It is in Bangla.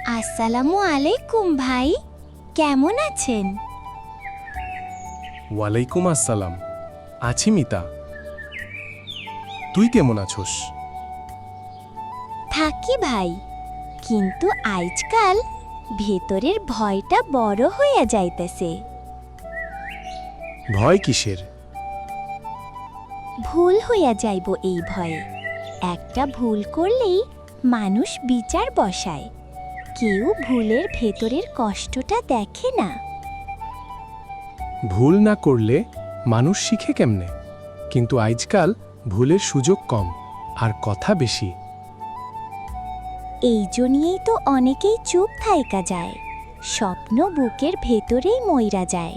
আসসালামু আলাইকুম ভাই, কেমন আছেন? ওয়ালাইকুম আসসালাম। আছি মিতা। তুই কেমন আছোস? থাকি ভাই, কিন্তু আজকাল ভেতরের ভয়টা বড় হইয়া যাইতেছে। ভয় কিসের? ভুল হইয়া যাইব এই ভয়ে। একটা ভুল করলেই মানুষ বিচার বসায়, কেউ ভুলের ভেতরের কষ্টটা দেখে না। ভুল না করলে মানুষ শিখে কেমনে? কিন্তু আজকাল ভুলের সুযোগ কম আর কথা বেশি। এই জন্যই তো অনেকেই চুপ থাইকা যায়, স্বপ্ন বুকের ভেতরেই মইরা যায়।